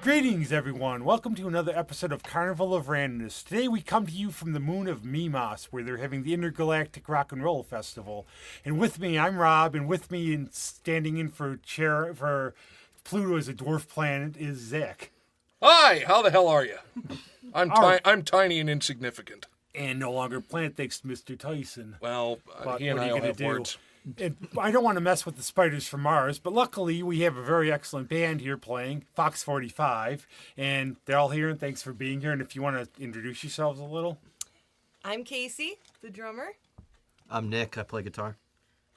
Greetings, everyone. Welcome to another episode of Carnival of Randomness. Today we come to you from the moon of Mimas, where they're having the Intergalactic Rock Roll Festival. And with me, I'm Rob, and with me and standing in for Pluto as a dwarf planet is Zach. Hi, how the hell are you? I'm tiny and insignificant. And no longer planet thanks to Mr. Tyson. Well, But he and what are I you will gonna have do? words. I don't want to mess with the spiders from Mars, but luckily we have a very excellent band here playing, Fox 45, and they're all here, and thanks for being here. And if you want to introduce yourselves a little. I'm Casey, the drummer. I'm Nick. I play guitar.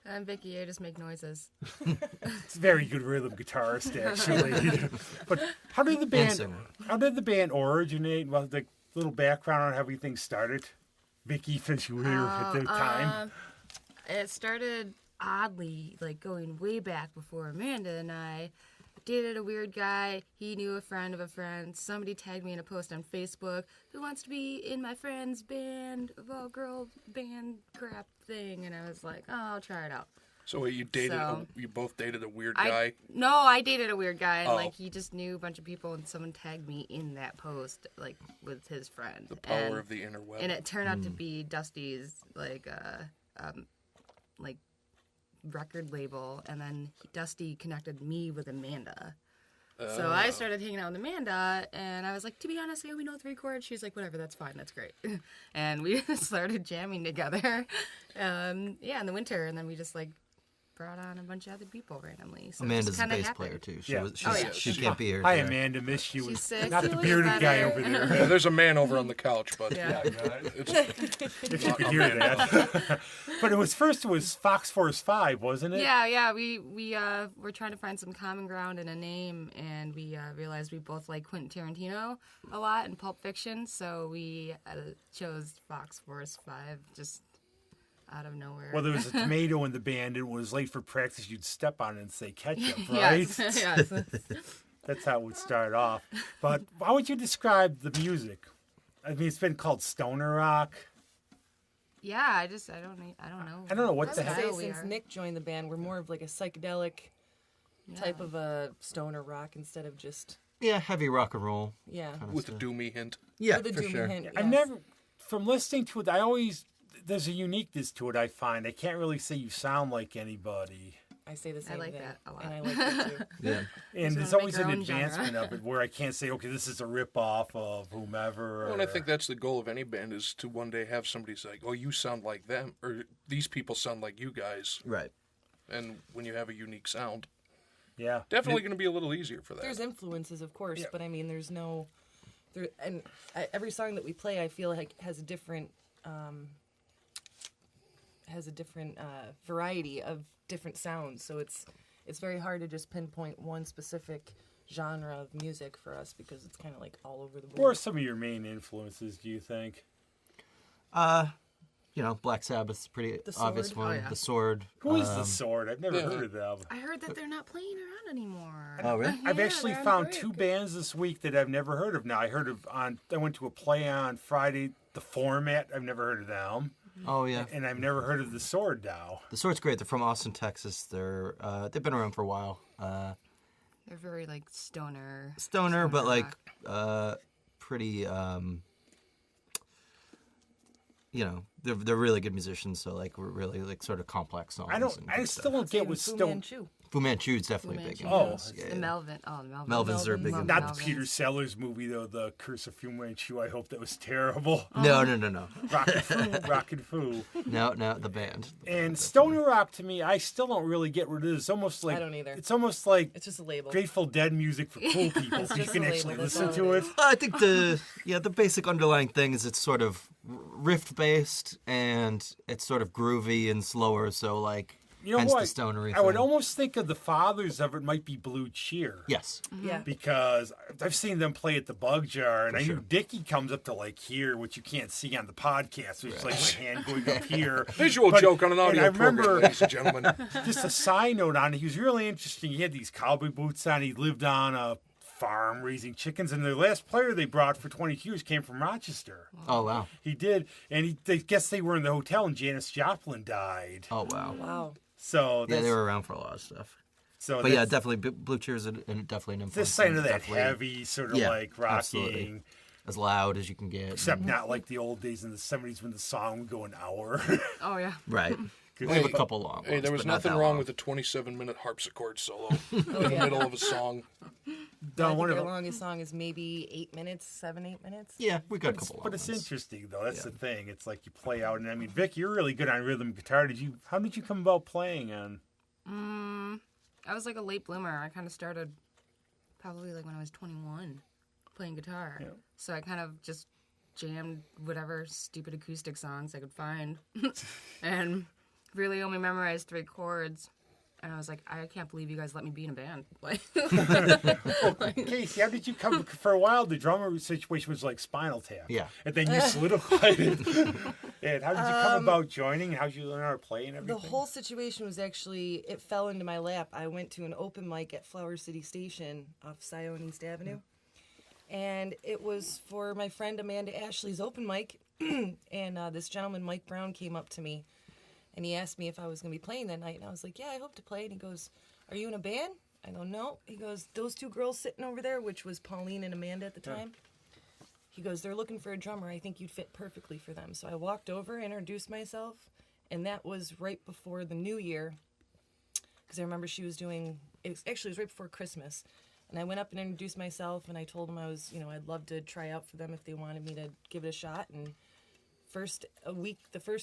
I'm Vicky. I just make noises. It's a very good rhythm guitarist, actually. But how did the band originate? Well, the little background on how everything started. Vicky, since you were here at the time. It started oddly, like going way back before Amanda and I dated a weird guy. He knew a friend of a friend. Somebody tagged me in a post on Facebook. Who wants to be in my friend's band, of all girl band crap thing? And I was like, oh, I'll try it out. So wait, you both dated a weird I dated a weird guy, and Oh. like he just knew a bunch of people, and someone tagged me in that post, like with his friend. The power of the interweb. And it turned out to be Dusty's like record label, and then Dusty connected me with Amanda. So I started hanging out with Amanda, and I was like, to be honest, I only know 3 chords. She's like, whatever, that's fine, that's great. And we started jamming together, in the winter, and then we just like brought on a bunch of other people randomly. So Amanda's a a bass player too. Yeah. She can't be here. Hi, today. Amanda. Miss you. She's sick. Not She the looks bearded guy better. over there. Yeah, there's a man over on the couch, but Yeah. If you could hear that. But it was Fox Force 5, wasn't it? Yeah. We were trying to find some common ground in a name, and we realized we both like Quentin Tarantino a lot and Pulp Fiction, so we chose Fox Force 5 just out of nowhere. Well, there was a tomato in the band. It was late for practice. You'd step on it and say ketchup, right? Yes. That's how it would start off. But how would you describe the music? I mean, it's been called stoner rock. Yeah, I don't know. I don't know what I the would heck. say we since are. Nick joined the band, we're more of like a psychedelic type of a stoner rock instead of just Yeah, heavy rock and roll. kind with a doomy hint. Yeah, with a for doomy sure. hint. I've yes. never, from listening to it, there's a uniqueness to it, I find. I can't really say you sound like anybody. I say the same like thing. that a lot. And I like that too. Yeah. And So there's make always your an own advancement genre. of it where I can't say, okay, this is a rip-off of whomever. Well, and I think that's the goal of any band, is to one day have somebody say, oh, you sound like them, or these people sound like you guys. Right. And when you have a unique sound, Yeah. definitely going to be a little easier for that. There's influences, of course, Yeah. but I mean, every song that we play, I feel like has a different variety of different sounds. So it's very hard to just pinpoint one specific genre of music for us because it's kind of like all over the board. What are some of your main influences, do you think? Black Sabbath's a pretty The Sword. obvious one. Oh, yeah. The Sword. Who is The Sword? I've never yeah. heard of them. I heard that they're not playing around anymore. Oh, really? I've Yeah, actually they're on found break. 2 bands this week that I've never heard of. Now, I went to a play on Friday, The Format. I've never heard of them. Oh, yeah. And I've never heard of The Sword now. The Sword's great. They're from Austin, Texas. They've been around for a while. They're very like stoner. Stoner, but like rock. pretty. They're really good musicians. So like we're really like sort of complex songs. I still don't get what Fu Stone. Manchu. Fu Manchu's definitely Fu big. Manchu. Oh, yeah, The yeah. Melvin. Oh, the Melvin. Melvins are big. Love in- Not Melvins. the Peter Sellers movie, though, The Curse of Fu Manchu. I hope that was terrible. No. Rockin' Fu. No, the band. And stoner rock, to me, I still don't really get what it is. It's almost like, I don't either. It's almost like It's just a label. Grateful Dead music for cool people. It's So you just can a label, actually that's listen all to it it. is. I think the basic underlying thing is it's sort of riff based and it's sort of groovy and slower. So like, You know hence what? the stonery I would thing. almost think of the fathers of it might be Blue Cheer. Yes. Yeah. Because I've seen them play at the Bug Jar, and I sure. knew Dickie comes up to like here, which you can't see on the podcast. So it's like my hand going up here. Visual But- joke on an and audio I remember, program, ladies and gentlemen. just a side note on it, he was really interesting. He had these cowboy boots on. He lived on a farm raising chickens, and the last player they brought for 22 years came from Rochester. Oh wow. He did, and I guess they were in the hotel, and Janis Joplin died. Oh wow. Wow. So Yeah, that's, they were around for a lot of stuff. So But yeah, definitely Blue Cheer is definitely an influence. this kind of that Definitely- heavy sort of Yeah, like rocking, absolutely. As loud as you can get. except not like the old days in the 70s when the song would go an hour. Oh yeah. Right. We have a couple long ones. Hey, there was but not nothing that wrong long. with a 27-minute harpsichord solo in the middle of a song. I Don't think want their to. longest song is maybe 8 minutes, 8 minutes. Yeah, we got a couple long But it's ones. interesting though. That's the thing. It's like you play out, and I mean, Vic, you're really good on rhythm guitar. How did you come about playing on? I was like a late bloomer. I kind of started probably like when I was 21 playing guitar. Yeah. So I kind of just jammed whatever stupid acoustic songs I could find and really only memorized 3 chords. And I was like, I can't believe you guys let me be in a band. Like, Casey, how did you come? For a while, the drummer situation was like Spinal Tap. Yeah. And then you solidified it. And how did you come about joining? How did you learn how to play and everything? The whole situation was actually, it fell into my lap. I went to an open mic at Flower City Station off Sion East Avenue. And it was for my friend Amanda Ashley's open mic. And this gentleman, Mike Brown, came up to me. And he asked me if I was going to be playing that night. And I was like, yeah, I hope to play. And he goes, are you in a band? I go, no. He goes, those 2 girls sitting over there, which was Pauline and Amanda at the time. He goes, they're looking for a drummer. I think you'd fit perfectly for them. So I walked over, introduced myself. And that was right before the New Year. Because I remember she was doing, it was right before Christmas. And I went up and introduced myself. And I told them I was, I'd love to try out for them if they wanted me to give it a shot. And the first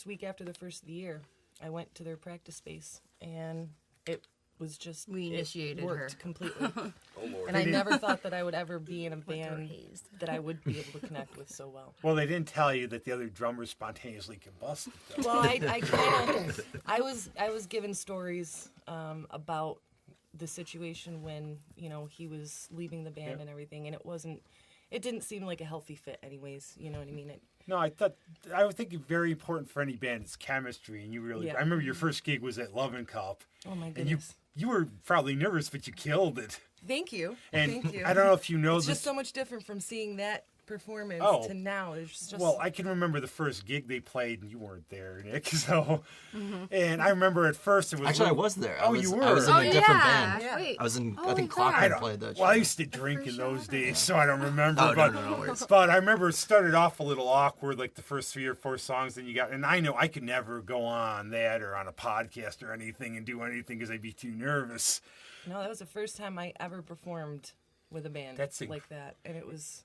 week after the first of the year, I went to their practice space, and it was just We initiated it worked her. completely. Oh, Lord. And I never thought that I would ever be in a band that I would be able to connect with so well. Well, they didn't tell you that the other drummers spontaneously combusted. Though. Well, I kind of, I was given stories about the situation when he was leaving the band and everything, and it didn't seem like a healthy fit, anyways. You know what I mean? No, I would think it's very important for any band is chemistry, and you really. Yeah. I remember your first gig was at Love and Cup. Oh my And goodness! you were probably nervous, but you killed it. Thank you. And Thank you. I don't know if you know It's this. just so much different from seeing that performance Oh. to now. It's just Well, I can remember the first gig they played, and you weren't there, Nick. So, and I remember at first it was. Actually, I was there. Oh, you were. I was in Oh a different yeah. band. Yeah. Wait. I was in, I Holy think crap. Clockwork played that Well, I show. used to drink in those days, so I don't remember. Oh, but, no worries. but I remember it started off a little awkward, like the first 3 or 4 songs. Then you got, and I know I could never go on that or on a podcast or anything and do anything because I'd be too nervous. No, that was the first time I ever performed with a band That's like that, and it was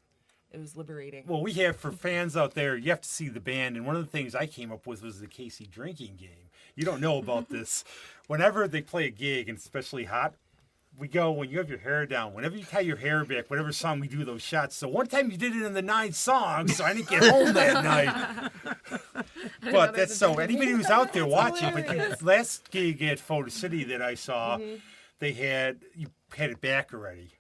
liberating. Well, we have for fans out there, you have to see the band, and one of the things I came up with was the Casey drinking game. You don't know about this. Whenever they play a gig, and especially hot, we go when you have your hair down. Whenever you tie your hair back, whatever song we do those shots. So one time you did it in the 9 songs, so I didn't get home that night. But that's so anybody who's out there watching. But the last gig at Photo City that I saw, you had it back already.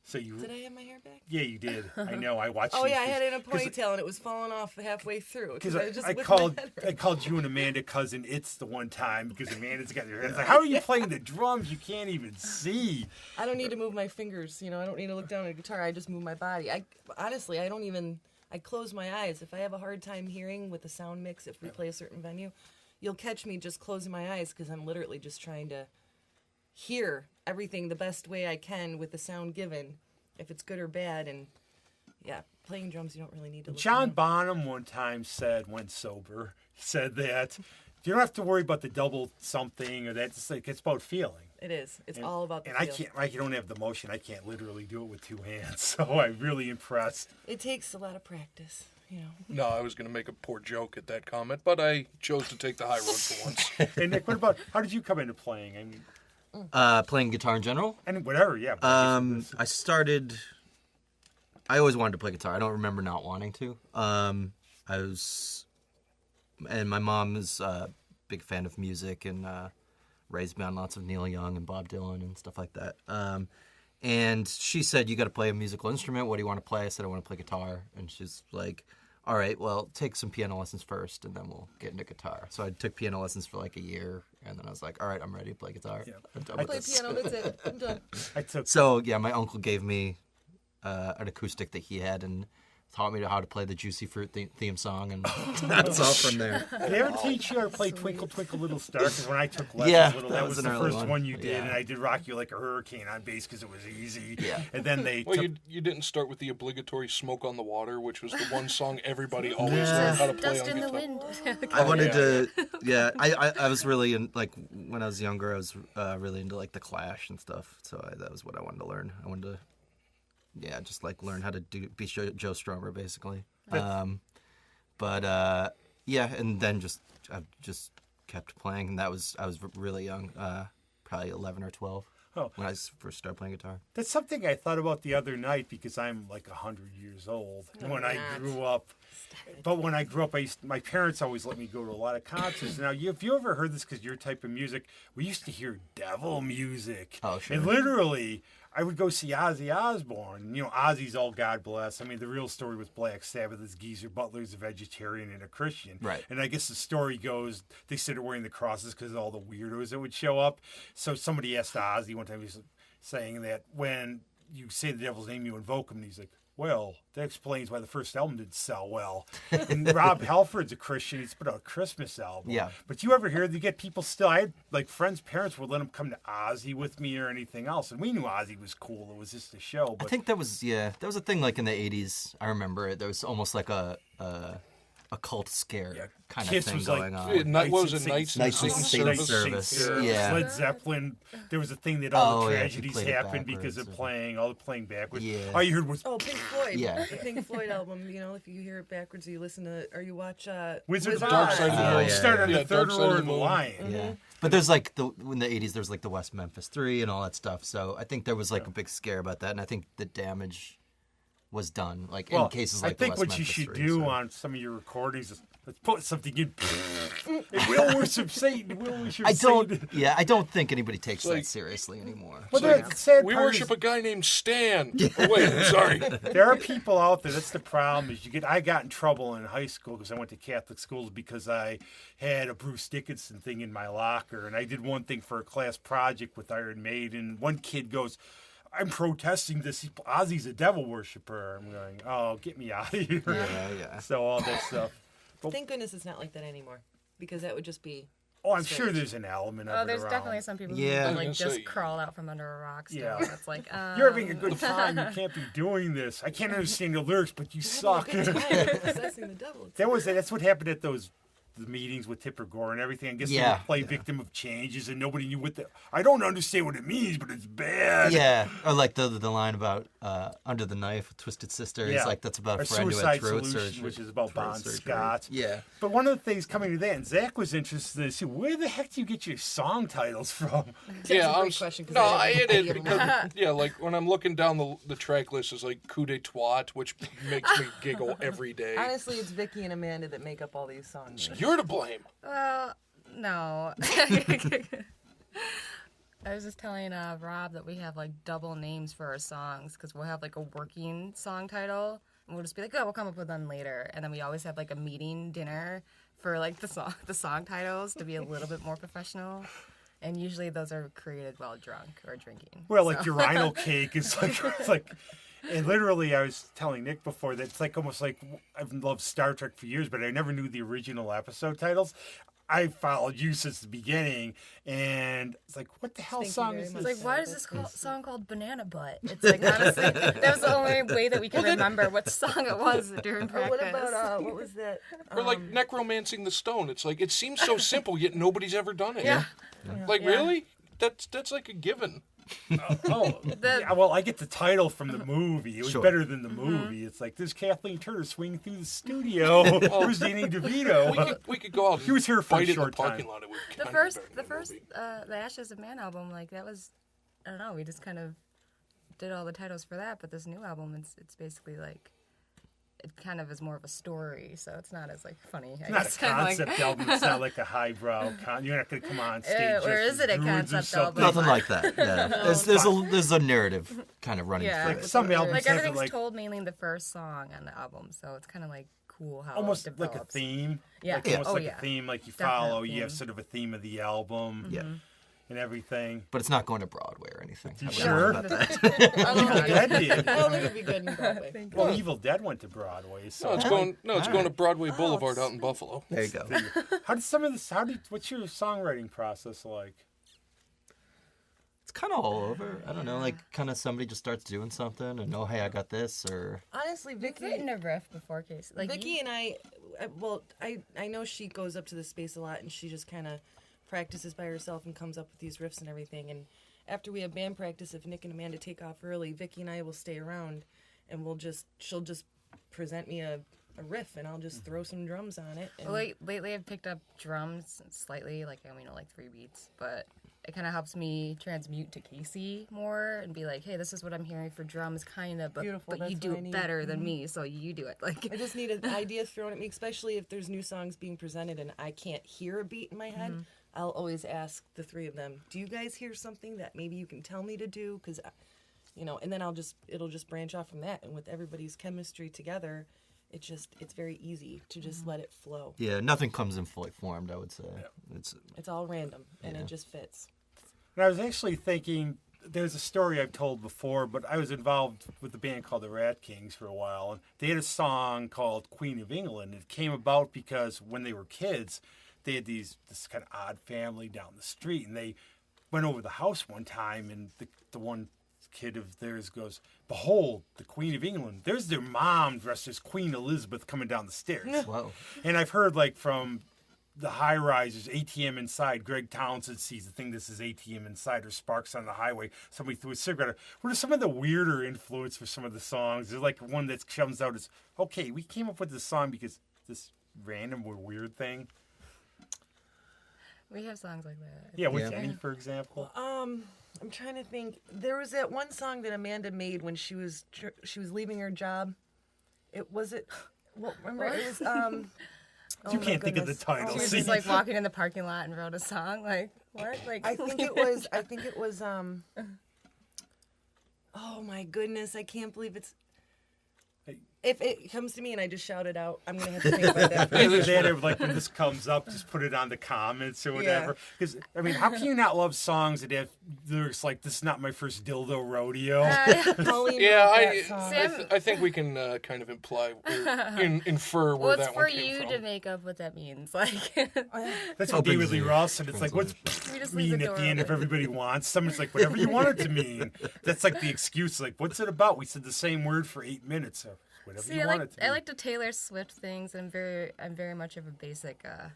So you Did I have my hair back? Yeah, you did. I know. I watched. Oh you yeah, I 'cause- had it in a 'cause- ponytail, and it was falling off halfway through. Because I just I whipped called my head I around. called you and Amanda cousin it's the one time because Amanda's got your head. It's like, how are you playing the drums? You can't even see. I don't need to move my fingers. I don't need to look down at a guitar. I just move my body. Honestly, I don't even. I close my eyes. If I have a hard time hearing with the sound mix, if we play a certain venue, you'll catch me just closing my eyes because I'm literally just trying to hear everything the best way I can with the sound given, if it's good or bad. And yeah, playing drums, you don't really need to look John down. Bonham one time said, when sober, he said that you don't have to worry about the double something or that. It's about feeling. It is. It's all about the And feel. I don't have the motion. I can't literally do it with 2 hands. So I'm really impressed. It takes a lot of practice. No, I was going to make a poor joke at that comment, but I chose to take the high road for once. And Nick, what about how did you come into playing? I mean, Playing guitar in general. and whatever, yeah. but I guess I started. I always wanted to play guitar. I don't remember not wanting to. And my mom is a big fan of music and raised me on lots of Neil Young and Bob Dylan and stuff like that. And she said, "You got to play a musical instrument. What do you want to play?" I said, "I want to play guitar." And she's like, "All right, well, take some piano lessons first, and then we'll get into guitar." So I took piano lessons for like a year, and then I was like, "All right, I'm ready to play guitar." I'm done I with play this. piano. That's it. I'm done. I took So yeah, my uncle gave me an acoustic that he had, and taught me how to play the Juicy Fruit theme song, and that's all from there. Did they ever teach you how to play Twinkle Twinkle Little Star? Because when I took lessons, Yeah, that was an the early first one you did, Yeah. and I did Rock You Like a Hurricane on bass because it was easy. Yeah. And then they Well, took... you didn't start with the obligatory "Smoke on the Water," which was the one song everybody always learned how to play Dust on in the guitar. wind. I wanted to, I was really in, like, when I was younger, I was really into, like, the Clash and stuff, so that was what I wanted to learn. I wanted to, just, like, learn how to be Joe Strummer, basically. And then I just kept playing, and I was really young, probably 11 or 12 when I first started playing guitar. That's something I thought about the other night because I'm like 100 years old. When I grew up, but when I grew up, my parents always let me go to a lot of concerts. Now, if you ever heard this because your type of music, we used to hear devil music. Oh, sure. And literally, I would go see Ozzy Osbourne. You know, Ozzy's all God bless. I mean, the real story with Black Sabbath is Geezer Butler's a vegetarian and a Christian. Right. And I guess the story goes they started wearing the crosses because of all the weirdos that would show up. So somebody asked Ozzy one time, he was saying that when you say the devil's name, you invoke him. And he's like, well, that explains why the first album didn't sell well. And Rob Halford's a Christian. He's put out a Christmas album. Yeah. But you ever hear, you get people still, I had like friends' parents would let them come to Ozzy with me or anything else. And we knew Ozzy was cool. It was just a show. But I think that was a thing like in the 80s. I remember it. There was almost like a cult scare kind Kiss of thing was like- going on. What was it? Knights and Knights and Satan's Satan's Service? Service. Yeah. Led Zeppelin, there was a thing that all Oh, the yeah, if you tragedies played it happened because of backwards playing backwards. Yeah. All you heard was Pink Floyd. Yeah. The Pink Floyd album. You know, if you hear it backwards, or you listen to, or you watch Wizard of Dark Oz. Side of the Moon. You start on Yeah, the third Dark Side of roar the of the Moon. Lion. Yeah. But there's like in the 80s, there's like the West Memphis 3 and all that stuff. So I think there was like a big scare about that. And I think the damage was done, like in cases like I think the West what Memphis you should 3, do so. on some of your recordings is let's put something in. It will worship Satan. It will worship Satan. I don't think anybody takes like- that seriously anymore. Well, the sad We part worship is, a guy named Stan. Oh, wait, sorry. there are people out there. That's the problem. Is I got in trouble in high school because I went to Catholic schools because I had a Bruce Dickinson thing in my locker, and I did one thing for a class project with Iron Maiden. One kid goes, I'm protesting this. Ozzy's a devil worshiper. I'm going, oh, get me out of here. Yeah. So all that stuff. Thank goodness it's not like that anymore, because that would just be. Oh, I'm sure there's an element of Oh, it there's around. definitely some people Yeah. who like gonna just say- crawl out from under a rock. Still. Yeah. It's like You're having a good time. You can't be doing this. I can't understand the lyrics, but you suck. Having a good time possessing the devil. That's what happened at the meetings with Tipper Gore and everything. I guess they Yeah. would play victim of changes, and nobody knew what I don't understand what it means, but it's bad. Yeah, or like the line about Under the Knife with Twisted Sister. Yeah. He's like, that's about Or a friend who Suicide had throat Solution, surgery. which is about throat Bon surgery. Scott. Yeah. But one of the things coming to that, and Zach was interested in, see, where the heck do you get your song titles from? Yeah, a I'm great question, 'cause no, I I have hit no it idea. because yeah, like when I'm looking down the track list, is like Coup de Twat, which makes me giggle every day. Honestly, it's Vicky and Amanda that make up all these songs. You're to blame. Well, no. I was just telling Rob that we have like double names for our songs because we'll have like a working song title and we'll just be like, oh, we'll come up with them later. And then we always have like a meeting dinner for like the song titles to be a little bit more professional. And usually those are created while drunk or drinking. Well, like so. your rhino cake is like, it's like, and literally I was telling Nick before that it's like almost like I've loved Star Trek for years, but I never knew the original episode titles. I followed you since the beginning, and it's like, what the hell Thank you song very is much. this? It's like, why is this song called Banana Butt? It's like, honestly, that was the only way that we could remember what song it was during practice. What about what was that? Or like necromancing the stone. It's like it seems so simple, yet nobody's ever done it. Yeah. Like Yeah. really? That's like a given. Oh, yeah, well, I get the title from the movie. It was Sure. better than the movie. It's like, there's Kathleen Turner swinging through the studio. Where's Danny DeVito? We could go out. He was here for a fight in the short parking time. lot. It would The kinda be first, better than the the first, movie. the Ashes of Man album, like that was, I don't know, we just kind of did all the titles for that. But this new album, it's basically like, it kind of is more of a story, so it's not as like funny. It's not a concept album. It's not like a highbrow. You're not going to come on stage. or just is it a as Druids or concept something. album? Nothing like that. Yeah. There's a narrative kind of running Yeah, through Like it. some albums like have everything's like told mainly in the first song on the album, so it's kind of like cool how almost it like develops. a theme. Yeah. Like Yeah. almost Oh, like yeah. a theme. Like you Definite follow. You have theme. sort of a theme of the album. Yeah. and everything. But it's not going to Broadway or anything. I wouldn't Sure. know about that. Evil Dead did. I don't think it'd be good in Broadway. Well, Evil Dead went to Broadway. So No, it's going to Broadway Boulevard out in Buffalo. There you go. how did some of this? What's your songwriting process like? It's kind of all over. I don't know, like kind of somebody just starts doing something and hey, I got this, or Honestly, You've Vicky, written a riff before, Casey. Like Vicky and I know she goes up to the space a lot and she just kind of practices by herself and comes up with these riffs and everything. And after we have band practice, if Nick and Amanda take off early, Vicky and I will stay around and she'll just present me a riff and I'll just throw some drums on it. And Well, lately I've picked up drums slightly, like I only know like 3 beats, but it kind of helps me transmute to Casey more and be like, hey, this is what I'm hearing for drums, kind of, but Beautiful, you that's do what I it need. better than me, so you do it. Like, I just need an idea thrown at me, especially if there's new songs being presented and I can't hear a beat in my head. I'll always ask the 3 of them, do you guys hear something that maybe you can tell me to do? Because, and then it'll just branch off from that. And with everybody's chemistry together, it's very easy to just let it flow. yeah, nothing comes in fully formed. I would say It's all random and it just fits. And I was actually thinking, there's a story I've told before, but I was involved with a band called the Rat Kings for a while, and they had a song called Queen of England. It came about because when they were kids, they had this kind of odd family down the street, and they went over the house one time, and the one kid of theirs goes, "Behold, the Queen of England. There's their mom dressed as Queen Elizabeth coming down the stairs." Whoa. And I've heard, like, from the high rises, ATM inside, Greg Townsend sees the thing, this is ATM inside, or Sparks on the highway, somebody threw a cigarette. What are some of the weirder influence for some of the songs? There's like one that comes out as, okay, we came up with this song because this random or weird thing. we have songs like that. Yeah, with Yeah. Jenny, for example. I'm trying to think. There was that one song that Amanda made when she was leaving her job. Remember it was You can't think of the goodness. title. She was See? just like walking in the parking lot and wrote a song. Like, what? Like, I think it was oh my goodness, I can't believe it's. If it comes to me and I just shout it out, I'm gonna have to think about that. Either that or, like, when this comes up, just put it on the comments or whatever. Because, I mean, how can you not love songs that have lyrics like, this is not my first dildo rodeo? Colleen Yeah, wrote that song. Sam- I think we can kind of imply or infer well, where it's that for one came you from. to make up what that means. Like, That's what David Lee Ross said. It's like, what's We just leave mean the at door the end if open. everybody wants? Someone's like, whatever you want it to mean. That's like the excuse. Like, what's it about? We said the same word for 8 minutes. So whatever see, you I want like it to I be. like to Taylor Swift things. I'm very much of a basic. I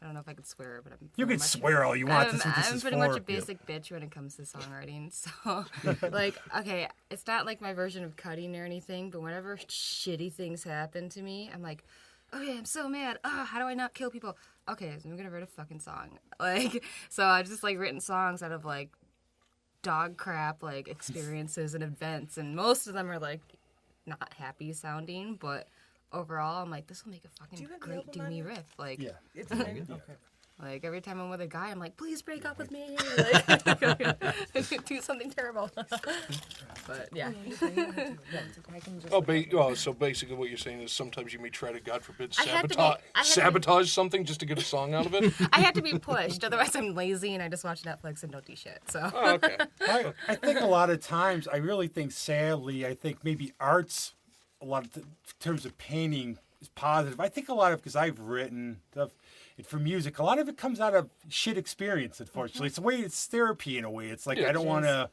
don't know if I could swear, but I'm. You pretty can much- swear all you want. I'm, That's what this I'm is pretty for. much a basic bitch when it comes to songwriting. So, like, okay, it's not like my version of cutting or anything, but whenever shitty things happen to me, I'm like, okay, I'm so mad. How do I not kill people? Okay, so I'm gonna write a fucking song. Like, so I've just like written songs out of like dog crap, like experiences and events, and most of them are like not happy sounding, but overall, I'm like, this will make a fucking you have the great album on doomy you? riff. Like, Yeah. It's okay. like every time I'm with a guy, I'm like, please break up with me. Like, do something terrible. But yeah. So basically what you're saying is sometimes you may try to, God forbid, I had to be- sabotage, I had to be- sabotage something just to get a song out of it? I had to be pushed, otherwise I'm lazy and I just watch Netflix and don't do shit. So Oh, okay. I think a lot of times, I really think, sadly, I think maybe art's, a lot of in terms of painting, is positive. I think a lot of, because I've written stuff, and for music, a lot of it comes out of shit experience, unfortunately. It's a way, it's therapy in a way. It's like, Yeah, I don't want to,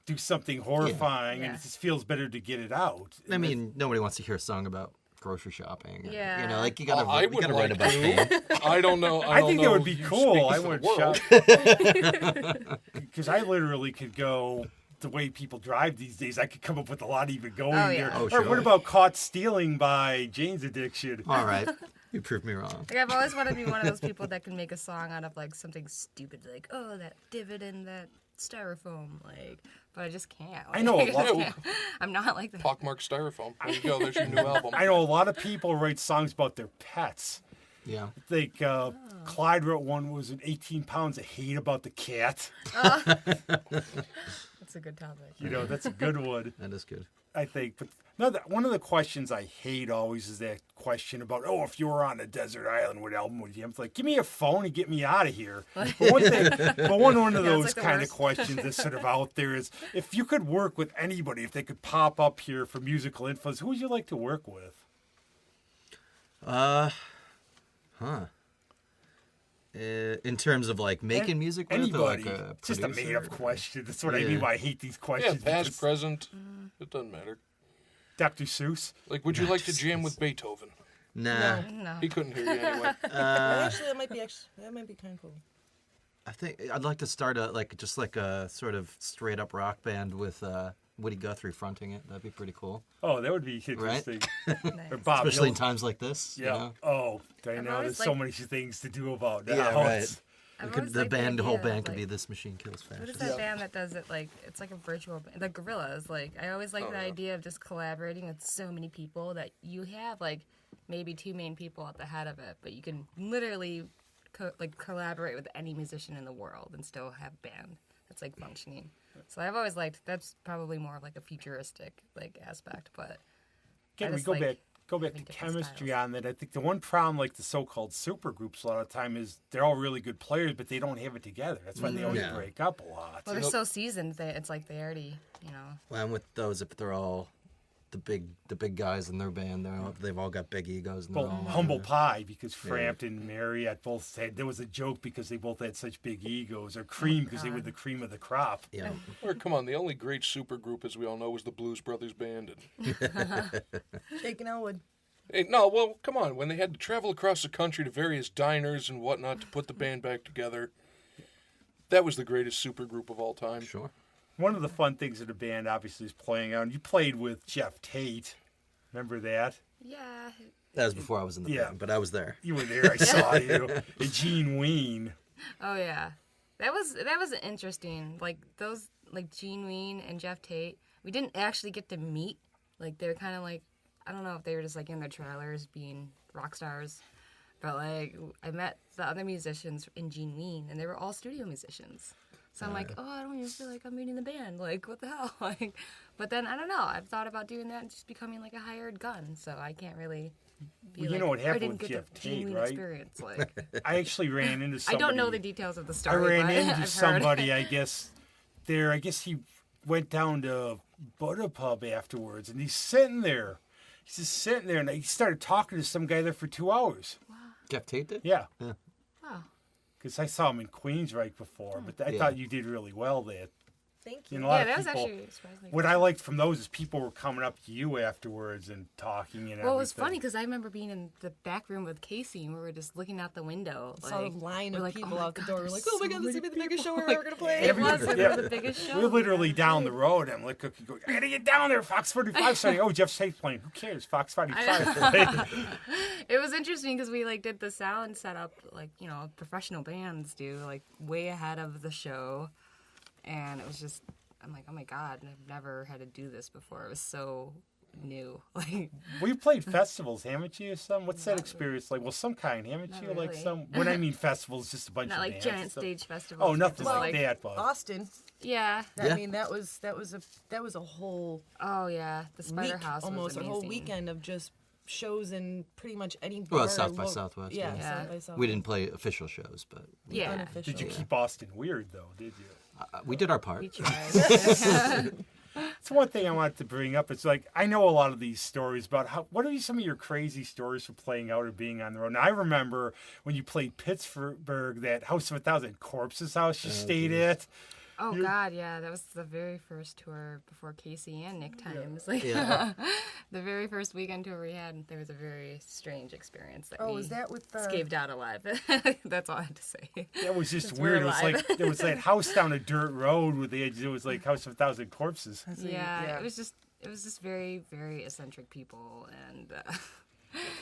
do something horrifying, and Yeah. it just feels better to get it out. I mean, nobody wants to hear a song about grocery shopping. Yeah. You know, like you gotta, I you would gotta like write about to. pain. I don't know. I think that know would be you cool. I speaking for wouldn't the world. shout. Because I literally could go the way people drive these days. I could come up with a lot even going Oh, there. yeah. Oh, Or sure. what about Caught Stealing by Jane's Addiction? All right, you proved me wrong. like, I've always wanted to be one of those people that can make a song out of like something stupid, like, oh, that divot in that styrofoam, like, but I just can't. I know a Like, lot. just can't. I'm not like that. Pockmark Styrofoam. There you go. There's your new album. I know a lot of people write songs about their pets. Yeah. Like Clyde wrote one, was it 18 pounds of hate about the cat? That's That's a good topic. You know, that's a good one, That is good. I think. But one of the questions I hate always is that question about, oh, if you were on a desert island, what album would you have? It's like, give me a phone and get me out of here. But one of Yeah, those it's like the kind of worst. questions that's sort of out there is, if you could work with anybody, if they could pop up here for musical influence, who would you like to work with? In terms of like making music with, Anybody. or like a It's just a producer? made-up question. That's what I Yeah. mean by I hate these Yeah, questions. past, because present, it doesn't matter. Dr. Seuss. Like, would you like to jam with Beethoven? Nah, No. He couldn't hear you anyway. Actually, that might be kind of cool. I think I'd like to start just a sort of straight up rock band with Woody Guthrie fronting it. That'd be pretty cool, Oh, that would be interesting. Or Bob especially in Dylan. times like this. Yeah. You know? Oh, I I've know. always There's so liked- many things to do about that. Yeah, Oh, right. it's- I've The always liked band, the whole idea of, band could be like, This Machine Kills What is Fascists. that band that does it? Like, it's like a virtual band. The Gorillas. Like, I always like the idea of just collaborating with so many people that you have, like, maybe two main people at the head of it, but you can literally, collaborate with any musician in the world and still have a band that's, like, functioning. So I've always liked, that's probably more of, like, a futuristic, like, aspect, but Again, I we just go like back to having different chemistry styles. on that. I think the one problem, like the so-called supergroups, a lot of time is they're all really good players, but they don't have it together. That's why they always Yeah. break up a lot. well, they're so seasoned that it's like they already, you know. Well, and with those, if they're all the big guys in their band, they've all got big egos. And Well, they're all, humble pie, because Frampton and Marriott both had, there was a joke because they both had such big egos, or Cream because they were the cream of the crop. Yeah. Or, come on, the only great supergroup, as we all know, was the Blues Brothers Band. And, Shaking Elwood. hey, no, well, come on. When they had to travel across the country to various diners and whatnot to put the band back together, that was the greatest supergroup of all time. Sure. One of the fun things of the band, obviously, is playing out. You played with Jeff Tate. Remember that? Yeah. That was before I was in the Yeah. band, but I was there. You were there. I saw you. And Gene Ween. Oh yeah, that was interesting. Like those, like Gene Ween and Jeff Tate, we didn't actually get to meet. Like they're kind of like, I don't know if they were just like in their trailers being rock stars, but like I met the other musicians in Gene Ween, and they were all studio musicians. So I'm like, oh, I don't even feel like I'm meeting the band. Like, what the hell? Like, but then I don't know. I've thought about doing that and just becoming like a hired gun. So I can't really. Be Well, you like, know what I happened didn't with get Jeff the Gene Tate, Ween right? experience. Like, I actually ran into I somebody. don't know the details of the I story. ran but into I've heard. somebody, I guess, there. I guess he went down to Buddha Pub afterwards, and he's sitting there. He's just sitting there, and he started talking to some guy there for 2 hours. Jeff Tate did? Yeah, Wow. because I saw him in Queens right before, but I Yeah. thought you did really well there. Thank You you. know, a lot Yeah, of that was people. actually surprisingly. What I liked from those is people were coming up to you afterwards and talking and Well, it was everything. funny because I remember being in the back room with Casey and we were just looking out the window. Saw a like, line we're of like, people oh my out the God, door. We're there's like, so oh my god, this is many the biggest show people. we're ever gonna play. It was. It Yeah. was the biggest show. We were literally yeah. down the road, and I'm like, going, I gotta get down there. Fox 45 starting. Oh, Jeff Tate's playing. Who cares? Fox 45. It was interesting because we like did the sound setup like professional bands do, like way ahead of the show, and it was just I'm like, oh my god, I've never had to do this before. It was so new. Like We played festivals, haven't you? What's that experience like? Well, some kind, haven't Not you? Like really. some. When I mean festivals, just a bunch not of like bands giant and stuff. stage festivals. Oh, nothing just, like that, but Austin. Yeah. I Yeah. mean, that was a whole Oh yeah, the Spider week, House almost was a whole amazing. weekend of just shows in pretty much any bar. Well, South by Southwest, Yeah, yeah. Yeah. South by Southwest. We didn't play official shows, but Yeah. Unofficial. did you keep Austin weird though? Did you? we did our part. We tried. It's one thing I wanted to bring up. It's like I know a lot of these stories about what are some of your crazy stories for playing out or being on the road. Now I remember when you played Pittsburgh, that House of 1,000 Corpses house you stayed at. Oh God, yeah, that was the very first tour before Casey and Nick times. Like Yeah. the very first weekend tour we had, there was a very strange experience that Oh, we was that with the? scaved out alive. That's all I had to say. That was just Since we're weird. It was alive. like there was that house down a dirt road with the edge. It was like House of 1,000 Corpses. Yeah, it was just very, very eccentric people, and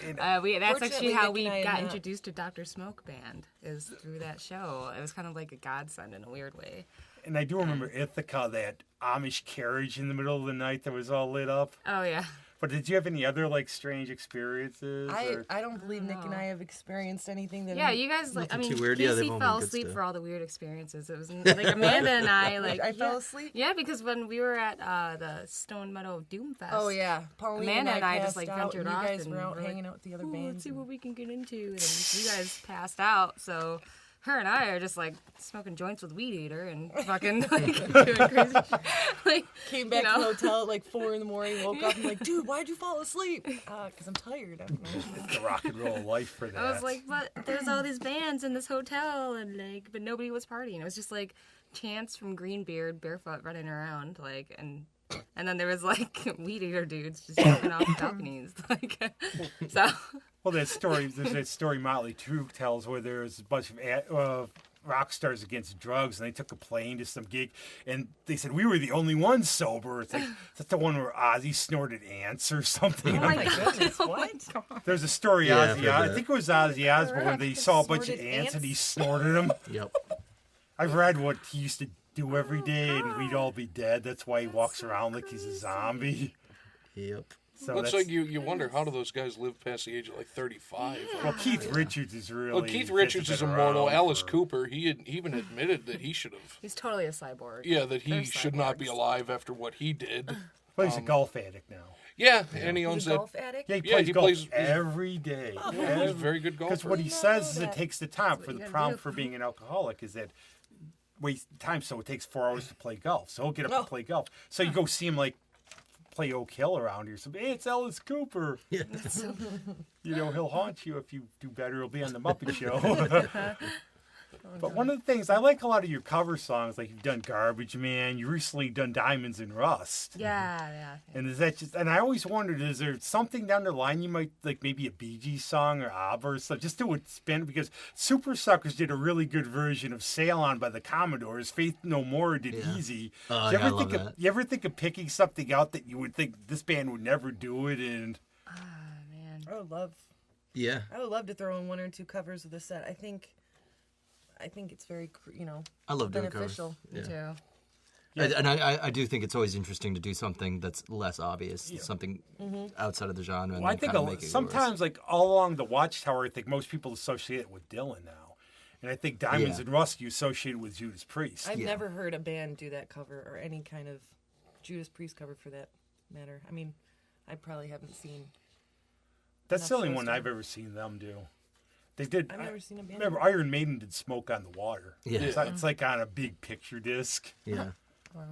And that's actually Fortunately, how Vic we and I got am not- introduced to Dr. Smoke Band, is through that show. It was kind of like a godsend in a weird way. And I do remember Ithaca, that Amish carriage in the middle of the night that was all lit up. Oh yeah. But did you have any other like strange experiences? or- I don't believe Nick and I have experienced anything that. Yeah, you guys like. I Nothing mean, too weird. Yeah, they've Casey all fell been good asleep stuff. for all the weird experiences. It was like Amanda and I like. I fell asleep. Yeah, because when we were at the Stone Meadow Doom Fest. Oh yeah, Pauline Amanda and I just passed like out, ventured and off you guys and were out were hanging like, out with the other "Ooh, bands. let's see what we can get into. And you guys passed out, so her and I are just like smoking joints with Weed Eater and fucking like doing crazy shit. Like, Came back you to the know? hotel at like 4 a.m. Woke up and like, dude, why'd you fall asleep? Because I'm tired. I don't know. the rock and roll life for that. I was like, but there's all these bands in this hotel, and like, but nobody was partying. It was just like Chance from Greenbeard barefoot running around, like, and then there was like Weed Eater dudes just jumping off balconies, like, so. well, there's that story Motley Crue tells where there's a bunch of rock stars against drugs, and they took a plane to some gig, and they said we were the only ones sober. It's like that's the one where Ozzy snorted ants or something. Oh my goodness, what? There's a story, Yeah, I've Ozzy. heard I that. think it was Ozzy Osbourne, where they saw a bunch of Snorted ants and he ants? snorted them. Yep. I've read what he used to do every day, and we'd all be dead. That's why he walks around like he's a zombie. Yep. So Looks that's, like you wonder how do those guys live past the age of like 35? well, Keith Richards is really. Well, Keith Richards has is been immortal. around Alice for- Cooper, he had even admitted that he should have. He's totally a cyborg. Yeah, that he They're should not be cyborgs. alive after what he did. Well, he's a golf addict now. Yeah, and he owns He's a that. golf addict? Yeah, Yeah, he golf plays- every day. He's a very good golfer. Because what he says is it that. takes the time. what For you the gotta problem do. for being an alcoholic is that waste time. So it takes 4 hours to play golf. So he'll get up Oh. and play golf. So you go see him like play Oak Hill around here. So hey, it's Alice Cooper. Yeah. You know he'll haunt you if you do better. He'll be on the Muppet Show. But one of the things I like a lot of your cover songs, like you've done Garbage Man. You recently done Diamonds and Rust. Yeah. And is that just? And I always wondered, is there something down the line you might like, maybe a Bee Gees song or ABBA or stuff, just do a spin? Because Super Suckers did a really good version of "Sail On" by the Commodores. Faith No More did Yeah. "Easy." Oh, you yeah, I ever love think of that. you ever think of picking something out that you would think this band would never do it? And Man. I would love to throw in 1 or 2 covers of the set. I think it's very, I love doing covers. beneficial. Me too. And I do think it's always interesting to do something that's less obvious, something outside of the genre. And well, I then think kinda make it yours. sometimes, like all along the Watchtower, I think most people associate it with Dylan now, and I think Diamonds Yeah. and Rust you associate with Judas Priest. I've Yeah. never heard a band do that cover or any kind of Judas Priest cover for that matter. I mean, I probably haven't seen. That's the enough only shows one to- I've ever seen them do. They did. I've never seen a band. Remember, Iron Maiden did "Smoke on the Water." Yeah. It's like on a big picture disc. Yeah.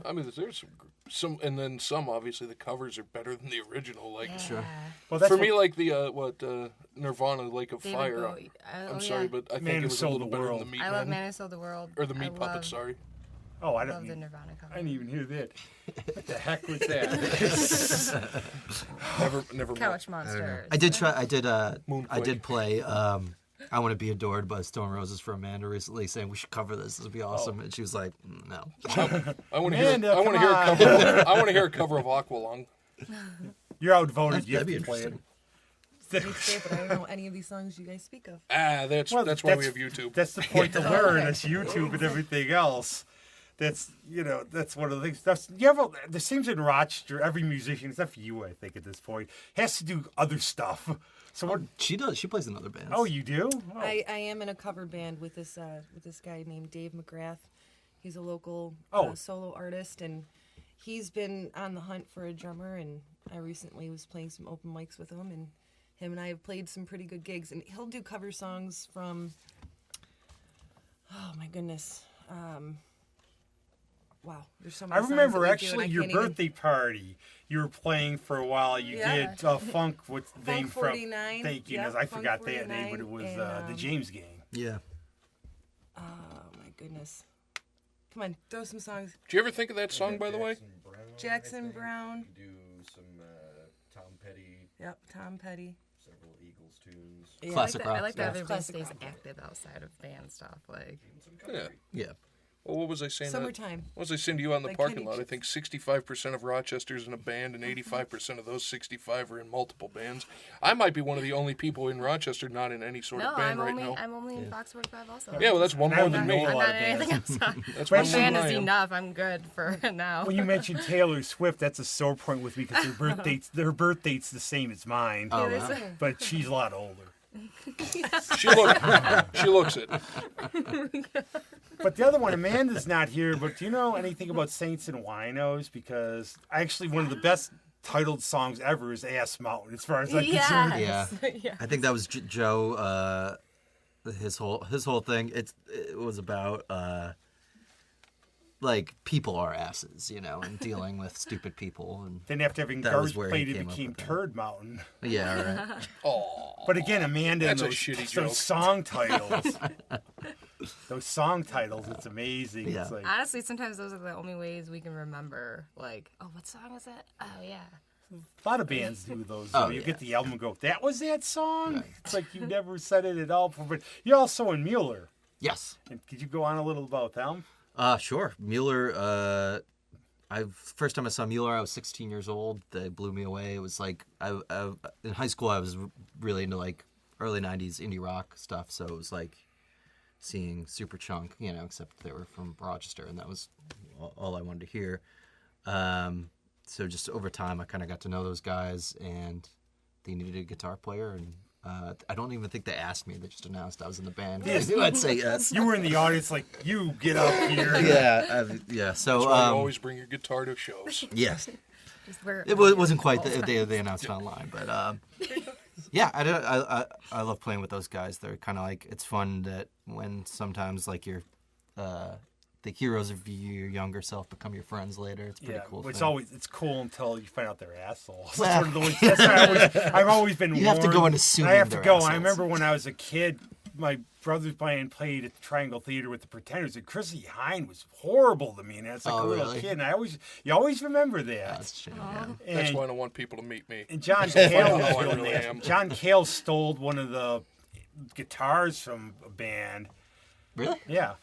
I mean, there's some, and then some. Obviously, the covers are better than the original. Like Sure. Well, that's for what, me, like the Nirvana "Lake of David Fire." Bowie. I'm sorry, but I think Man it Who was a Sold little the better World. than the Meat I love Men. Man Who Sold the World. Or the Meat I Puppet, love- sorry. Oh, I Love the don't. Nirvana cover. I didn't even hear that. What the heck was that? Never Couch Monsters. I did try. I did Moonquake. play. I Want to Be Adored by Stone Roses for Amanda recently, saying we should cover this. This would be awesome, and she was like, "No." I want to hear. Amanda, I want to come hear a on. cover. I want to hear a cover of Aqualung. You're outvoted. You have That'd be to play it. interesting. But I don't know any of these songs you guys speak of. That's Well, why we have YouTube. That's the point to learn. It's YouTube and everything else. That's one of the things. There seems in Rochester, every musician, except for you, I think, at this point, has to do other stuff. So what? She does. She plays in other bands. Oh, you do? Oh. I am in a cover band with this guy named Dave McGrath. He's a local Oh. solo artist, and he's been on the hunt for a drummer. And I recently was playing some open mics with him, and him and I have played some pretty good gigs. And he'll do cover songs from. Oh my goodness. Wow, there's so many I songs remember that we do, actually and I your can't even- birthday party. You were playing for a while. You Yeah. did funk. What's the name from? 49. Thank you. Yep, I Funk forgot that name, but it 49 was and, the James Gang. Yeah. Oh my goodness. Come on, throw some songs. Do you ever think of that song, by the way? Jackson Brown. We do some Tom Petty, Yep, Tom Petty. several Eagles tunes, Yeah, Classic I rock like that stuff. everybody Classic stays rock. active outside of band stuff. Like, even some country. Yeah. Yeah. Well, what was I saying? Summertime. What was I saying to you on the Like parking Kenny lot? I think 65% of Rochester's in a band, and 85% of those 65 are in multiple bands. I might be one of the only people in Rochester not in any sort No, of band I'm right only now. I'm only in Foxford 5 also. Yeah, well, that's one I more don't than know me. a I'm lot not of in anything bands. else. That's One one band more is than I am. enough. I'm good for now. When you mentioned Taylor Swift, that's a sore point with me because her birth date's the same as mine, Oh, wow. but she's a lot older. She looks it. But the other one, Amanda's not here, but do you know anything about Saints and Winos? Because actually one of the best titled songs ever is Ass Mountain, as far as I'm concerned. Yeah. Yeah. I think that was Joe. His whole thing. It was about like people are asses, and dealing with stupid people, and Then after having That was garbage where he played, it came up became with that. Turd Mountain. yeah, right. Oh, But again, Amanda and That's a those, shitty joke. those song titles. Those song titles, it's amazing. Yeah. It's like, Honestly, sometimes those are the only ways we can remember. Like, oh, what song is that? Oh, yeah. a lot of bands do those. Oh, You yeah. get the album and go, that was that song? It's like you never said it at all before. But you're also in Mueller. Yes. And could you go on a little about them? Sure. Mueller. First time I saw Mueller, I was 16 years old. They blew me away. It was like in high school, I was really into like early 90s indie rock stuff. So it was like seeing Superchunk, except they were from Rochester, and that was all I wanted to hear. So just over time, I kind of got to know those guys, and they needed a guitar player, and I don't even think they asked me. They just announced I was in the band. I knew I'd say yes. You were in the audience, like, you get up here. Yeah. So that's why you always bring your guitar to shows. yes, Just where it wasn't quite they announced it online, but yeah, I love playing with those guys. They're kind of like, it's fun that when sometimes like you're the heroes of your younger self become your friends later. It's pretty cool. It's thing. it's cool until you find out they're assholes. Well, That's one of the ones, I've always been You have to warned. go in assuming I have to they're go. assholes. I remember when I was a kid, my brother's band played at the Triangle Theater with the Pretenders, and Chrissy Hine was horrible to me, and as like a Oh, little really? kid, and you always remember that. That's a shame, yeah. That's And- why I don't want people to meet me. And John Find out Cale how was I doing really that. am. John Cale stole one of the guitars from a band. Really? Yeah.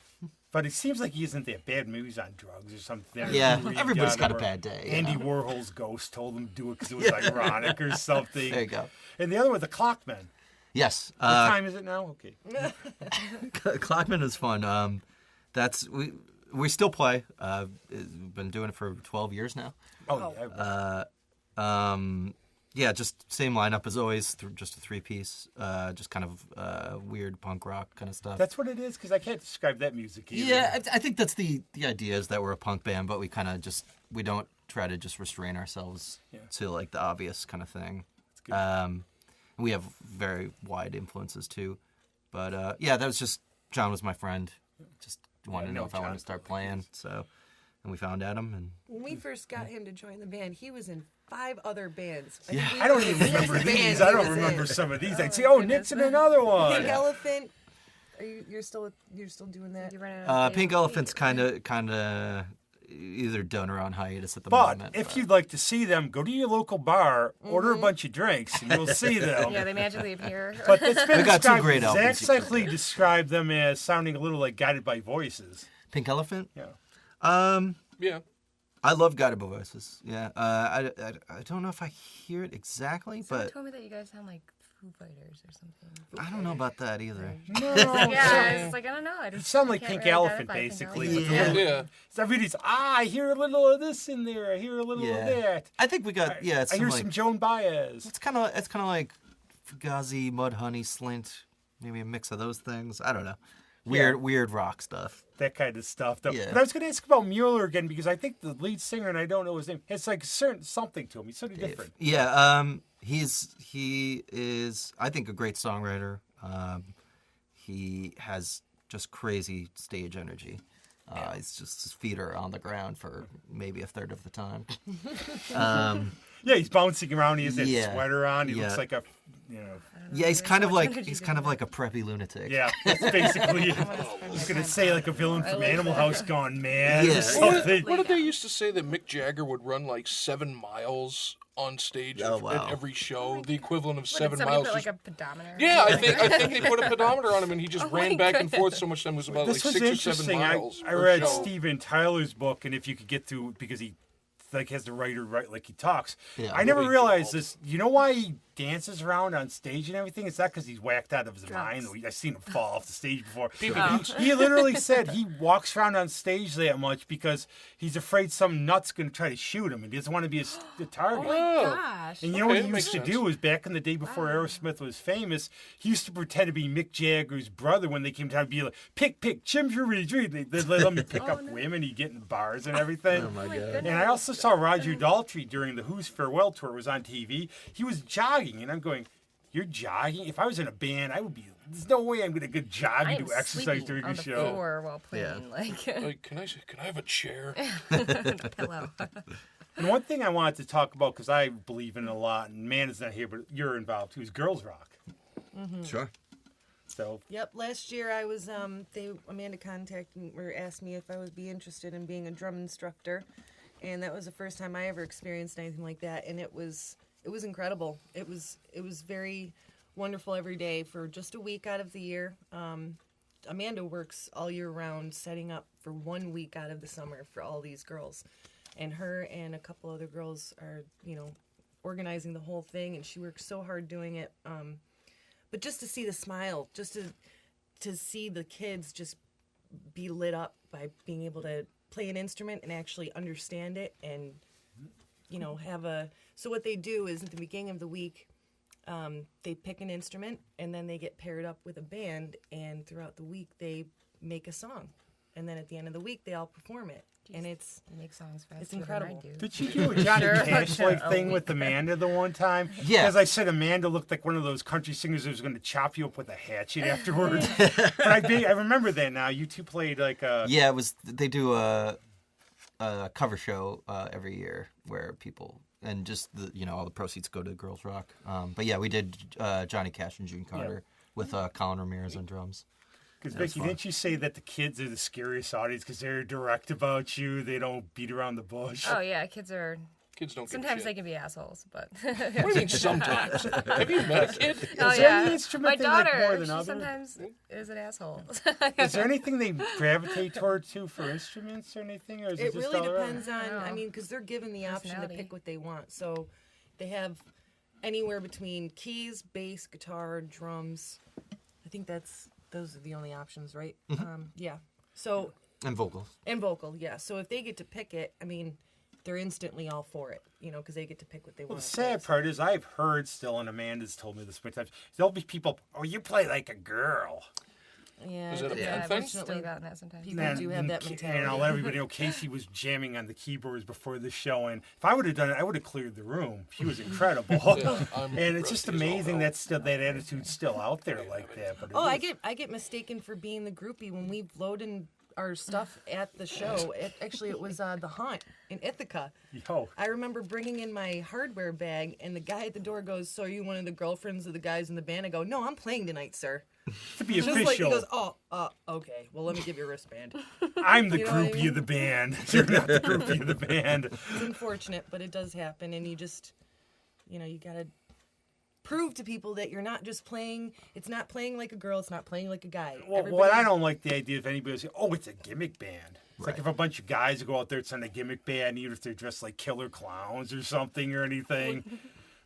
But it seems like he isn't that bad. Maybe he's on drugs or something. Yeah, Read everybody's down got a where bad day, you Andy know? Warhol's ghost told him to do it because it was ironic or something. There you go. And the other one, the Clockman. Yes. What time is it now? Okay. Clockman is fun. We still play. We've been doing it for 12 years now. Oh, yeah. Yeah, just same lineup as always. Just a 3-piece. Just kind of weird punk rock kind of stuff. That's what it is because I can't describe that music either. Yeah, I think that's the idea is that we're a punk band, but we kind of we don't try to just restrain ourselves to like the obvious kind of thing. We have very wide influences too, but yeah, that was just John was my friend. Just wanted to know if I wanted to start playing, so and we found Adam and When we first got him to join the band, he was in 5 other bands. Yeah. I don't even remember these. I don't remember some of these. I'd say, oh, Nick's in another one. Pink Elephant. You're still doing that? you run out of Pink Elephant's kind of either done or on hiatus at the moment. But if you'd like to see them, go to your local bar, order a bunch of drinks, and you'll see them. Yeah, they magically appear. But it's been We got two described. great Zach albums you can Cycli described them as sounding a little like Guided by Voices. Pink Elephant. Yeah. Yeah. I love Guided by Voices. Yeah, I don't know if I hear it exactly, Someone but told me that you guys sound like Foo Fighters or something. I don't know about that either. No, Yeah, it's like I don't know. I it just sound like can't Pink really Elephant, identify Pink basically. Elephant. With the Yeah. little, Yeah. everybody's, I hear a little of this in there. I hear a little of that. I think we got It's I hear like, some Joan Baez. It's kind of like Fugazi, Mudhoney, Slint, maybe a mix of those things. I don't know. Weird rock stuff. That kind of stuff. Though. Yeah. But I was going to ask about Mueller again because I think the lead singer, and I don't know his name, has like certain something to him. He's sort of different. Yeah, he is I think a great songwriter. He has just crazy stage energy. He's just his feet are on the ground for maybe a third of the time. Yeah, he's bouncing around. He has that Yeah. sweater on. He Yeah. looks like a, Yeah, he's kind of much like energy he's to kind of that. like a preppy lunatic. yeah, that's basically it. I was going to say like a villain from Animal House gone mad Yeah. or something. What did they used to say that Mick Jagger would run like 7 miles on stage Oh, wow. at every show, the equivalent of What, 7 did somebody miles. put like just- a pedometer? yeah, I think they put a pedometer on him, and he just Oh ran my back and forth goodness. so much time. It was about This like was 6 or 7 interesting. miles. I per read show. Steven Tyler's book, and if you could get through, because he like has the writer write like he talks. Yeah. I never Really realized difficult. this. You know why he dances around on stage and everything? It's not because he's whacked out of his Drugs. mind. I've seen him fall off the stage before. Oh. He literally said he walks around on stage that much because he's afraid some nut's going to try to shoot him, and he doesn't want to be a target. Oh my Oh. gosh. And you know what Okay, he that used to makes do sense. was back in the day before Aerosmith was famous, he used to pretend to be Mick Jagger's brother when they came down to be like, pick, chimchery, they'd let me pick up women, he'd get in bars and everything. Oh my god. goodness. And I also saw Roger Daltrey during the Who's farewell tour was on TV. He was jogging, and I'm going, you're jogging? If I was in a band, I would be, there's no way I'm going to go jog I and am do exercise sleeping during on a the show. floor while playing like Like, can I have a chair? a pillow. And one thing I wanted to talk about, because I believe in it a lot, and man is not here, but you're involved too, is Girls Rock. Sure. So Yep, last year I was Amanda contacted me or asked me if I would be interested in being a drum instructor, and that was the first time I ever experienced anything like that, and it was incredible. It was very wonderful every day for just a week out of the year. Amanda works all year round setting up for 1 week out of the summer for all these girls, and her and a couple other girls are organizing the whole thing, and she works so hard doing it. But just to see the smile, just to see the kids just be lit up by being able to play an instrument and actually understand it, and have a. So what they do is at the beginning of the week, they pick an instrument and then they get paired up with a band, and throughout the week they make a song, and then at the end of the week they all perform it, and it's Make songs faster It's incredible. than I do. did you do a Johnny Sure. Cash like thing with Amanda the one time? Yeah. Because I said Amanda looked like one of those country singers who was going to chop you up with a hatchet afterwards. But I remember that now. You two played like a. Yeah, it was. They do a cover show every year where people and just all the proceeds go to Girls Rock. But yeah, we did Johnny Cash and June Carter with Colin Ramirez on drums. Because That's Vicky, fun. didn't you say that the kids are the scariest audience because they're direct about you? They don't beat around the bush. Oh yeah, kids are. Kids don't Sometimes give they a shit. can be assholes, but. What do you mean sometimes? Have you met a kid? Oh there yeah, any my instrument they like daughter. more than She others? sometimes is an asshole. Is there anything they gravitate toward too for instruments or anything, or is it It just really all around? depends on, Oh. because they're given the option to Personality. pick what they want. So they have anywhere between keys, bass, guitar, drums. I think those are the only options, right? Yeah. So, And vocals. and vocal, yeah. So if they get to pick it, they're instantly all for it, because they get to pick what they Well, want. the sad part is I've heard still, and Amanda's told me this many times, there'll be people, oh, you play like a girl. Yeah, Is it a bad Yeah, thing? I've still gotten that sometimes. People do have that mentality. And I'll let everybody know Casey was jamming on the keyboards before the show, and if I would have done it, I would have cleared the room. She was incredible. Yeah, I'm And it's just rusty as all amazing hell. that attitude's still out there like that. But it Oh, I is. get mistaken for being the groupie when we load in our stuff at the show. It was the Haunt in Ithaca. Yo, I remember bringing in my hardware bag, and the guy at the door goes, "So are you one of the girlfriends of the guys in the band?" I go, "No, I'm playing tonight, sir." to be Just like he official, goes, "Oh, okay. Well, let me give you a wristband." I'm the You know what I groupie mean? of the band. You're not the groupie of the band. It's unfortunate, but it does happen, and you just, you gotta prove to people that you're not just playing. It's not playing like a girl. It's not playing like a guy. Well, what I don't like the idea if anybody says, "Oh, it's a gimmick band." It's like Right. if a bunch of guys go out there, it's on a gimmick band, even if they're dressed like killer clowns or something or anything.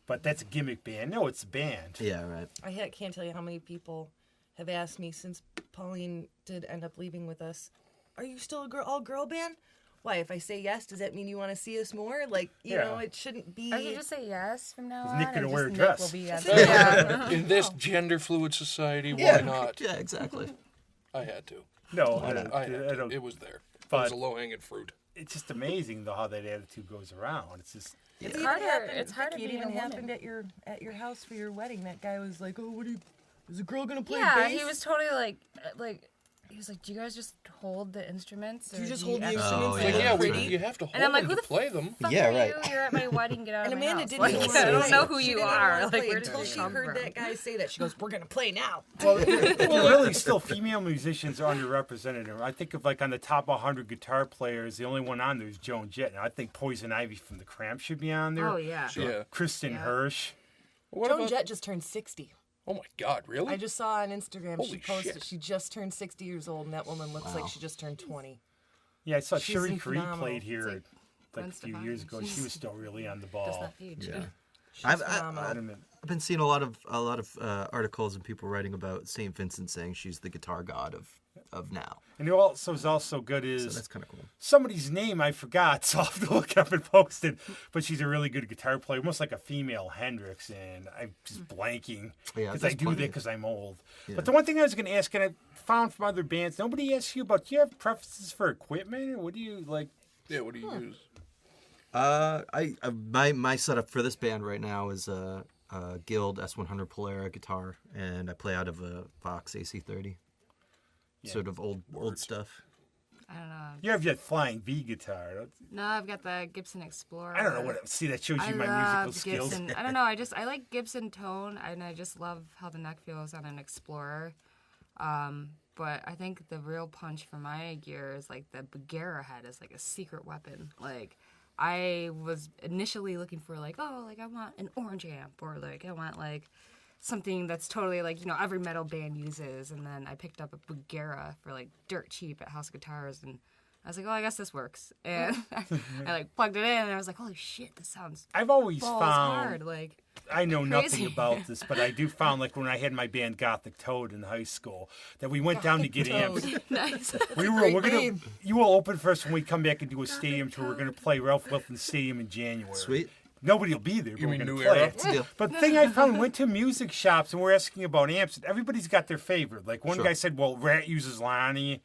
But that's a gimmick band. No, it's a band. Yeah, right. Can't tell you how many people have asked me since Pauline did end up leaving with us. Are you still a all-girl band? Why, if I say yes, does that mean you want to see us more? Like, you Yeah. know, it shouldn't be. I should just say yes from now Is on. Nick gonna and wear a just dress? Nick will be yes. Yeah. In this gender fluid society, why Yeah. not? Yeah, exactly. I had to. No, I had to. don't. It was there. It But- was a low-hanging fruit. It's just amazing though how that attitude goes around. It's just It's It's even harder- happened- it's harder Vicky, it being even a woman. happened at your house for your wedding. That guy was like, "Oh, is a girl gonna play Yeah, bass?" he was totally like he was like, "Do you guys just hold the instruments? Or Do you just do hold the actually-" instruments? Oh, like, yeah, Yeah, that's we, right. you have to hold And I'm like, them who to the play them. Fuck Yeah, are right. you? You're at my wedding. Get out And of my Amanda house. didn't Like, even I don't play. know who She you didn't are. wanna Like, play where until did you she come heard from? that guy say that. She goes, "We're gonna play now." Well, really, still female musicians are underrepresented. I think of like on the top 100 guitar players, the only one on there is Joan Jett. And I think Poison Ivy from the Cramps should be on there. Oh yeah. Yeah. Kristen Yeah. Hirsch. What Joan about? Jett just turned 60. Oh my God, really? I just saw on Instagram she Holy posted shit. she just turned 60 years old, and that woman looks like she just turned 20. Yeah, I saw She's Sherry Creed phenomenal. played here It's like a Gwen few Stefani. years ago. She was still really on the Does ball. not age. Yeah. She's I've phenomenal. been seeing a lot of articles and people writing about St. Vincent saying she's the guitar god of now. And who also is also good So is that's kind of cool. somebody's name I forgot, so I'll have to look up and post it. But she's a really good guitar player, almost like a female Hendrix, and I'm just blanking Yeah, because there's I do plenty. that because I'm old. Yeah. But the one thing I was going to ask, and I found from other bands, nobody asks you about. Do you have preferences for equipment, or what do you like? Yeah, what do you use? My setup for this band right now is a Guild S100 Polara guitar, and I play out of a Vox AC30. Sort of old stuff. I don't know. You have your Flying V guitar. No, I've got the Gibson Explorer. I don't know what. See, that shows I you my love musical skills. Gibson. I don't know. I like Gibson tone, and I just love how the neck feels on an Explorer. But I think the real punch for my gear is like the Bagheera head is like a secret weapon. Like I was initially looking for like, oh, like I want an orange amp, or like I want like something that's totally like, you know, every metal band uses. And then I picked up a Bagheera for like dirt cheap at House of Guitars, and I was like, oh, I guess this works. And I like plugged it in, and I was like, holy shit, this sounds I've always balls found. hard. Like, I know nothing crazy. about this, but I do found like when I had my band Gothic Toad in high school that we went down to get amps. nice. We're gonna you will open for us when we come back and do a stadium tour. We're gonna play Ralph Wilson Stadium in January. Sweet. Nobody will be there, but You we're mean gonna New play Era? it. Deal. But the thing I found, went to music shops and we're asking about amps, and everybody's got their favorite. Like one Sure. guy said, well, Rat uses Lonnie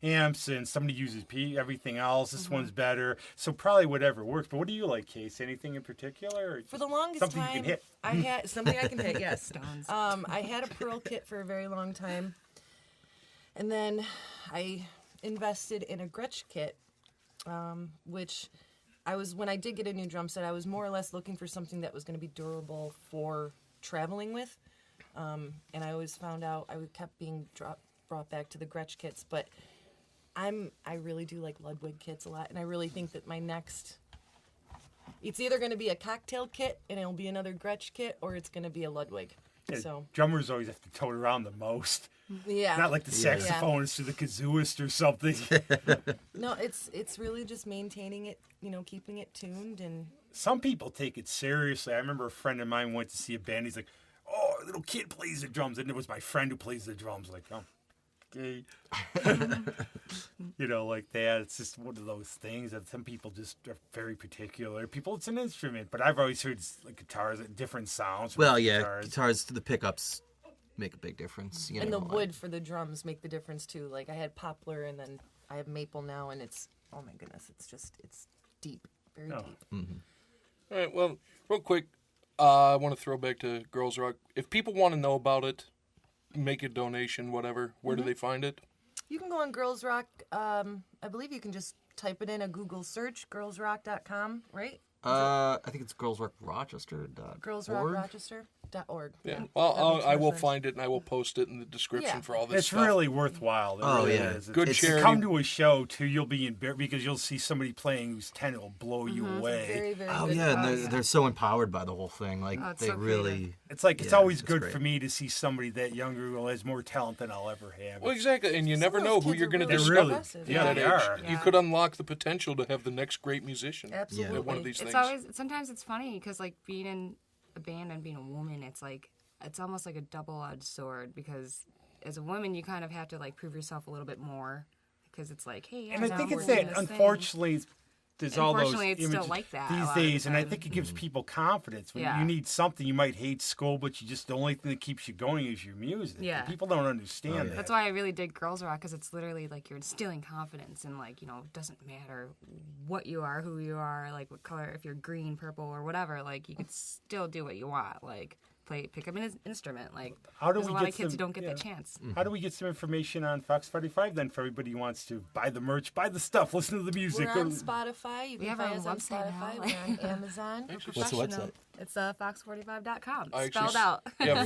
amps, and somebody uses everything else. This Mm-hmm. one's better. So probably whatever works. But what do you like, Case? Anything in particular? Or For the longest something time, you can hit. I had something I can hit. Yes. Stones. I had a Pearl kit for a very long time, and then I invested in a Gretsch kit, which I was when I did get a new drum set. I was more or less looking for something that was going to be durable for traveling with, and I always found out I kept being brought back to the Gretsch kits, but I really do like Ludwig kits a lot, and I really think that my next. It's either going to be a cocktail kit and it'll be another Gretsch kit, or it's going to be a Ludwig. Yeah, So drummers always have to tote around the most. yeah, Not like the saxophonist or the kazooist or something. no, it's really just maintaining it, keeping it tuned and. Some people take it seriously. I remember a friend of mine went to see a band. He's like, "Oh, a little kid plays the drums," and it was my friend who plays the drums. Like, oh, okay, like that. It's just one of those things that some people just are very particular. People, it's an instrument, but I've always heard like guitars, different sounds. from Well, yeah, guitars. guitars to the pickups make a big difference. You And know, the like- wood for the drums make the difference too. Like I had poplar and then I have maple now, and it's oh my goodness, it's deep, very Oh. deep. All right, well, real quick, I want to throw back to Girls Rock. If people want to know about it, make a donation, whatever, where do they find it? You can go on Girls Rock. I believe you can just type it in a Google search, girlsrock.com, right? I think it's girlsrocrochester.org. Girlsrockrochester.org. Yeah. That Well, makes I more will sense. find it, and I will post it in the description Yeah. for all this It's stuff. really worthwhile. It Oh, really yeah. is. Good it's charity. Come to a show too. You'll be because you'll see somebody playing whose talent will blow you away. Very, very Oh good yeah, and cause. they're so empowered by the whole thing. Like Oh, it's they so really. creative. It's like it's Yeah, always it's good great. for me to see somebody that younger who has more talent than I'll ever have. Well, exactly, and you never Some of know those who kids you're are going to really They're discover. really, impressive. yeah, at they age. are. You could unlock the potential to have the next great musician. Absolutely. At one of these It's things. always sometimes it's funny because like being in a band and being a woman, it's almost like a double-edged sword because as a woman you kind of have to like prove yourself a little bit more because it's like, hey, And I now think we're it's doing that, this thing. unfortunately, there's all those Unfortunately, it's still images like that a these lot of the days, and I time. think it gives people confidence. When Yeah. you need something, you might hate school, but the only thing that keeps you going is your music. And Yeah. people don't understand that. That's why I really dig Girls Rock because it's literally like you're instilling confidence and like, it doesn't matter what you are, who you are, like what color, if you're green, purple, or whatever, like you can still do what you want. Like pick up an instrument. Like, How do there's we a lot get of kids who some- don't get yeah. that chance. How do we get some information on Fox 45 then for everybody who wants to buy the merch, buy the stuff, listen to the music? We're on Spotify. You We can have our find us on website Spotify. now. We're on Amazon. What's the website? It's fox45.com. I actually Spelled out. Yeah,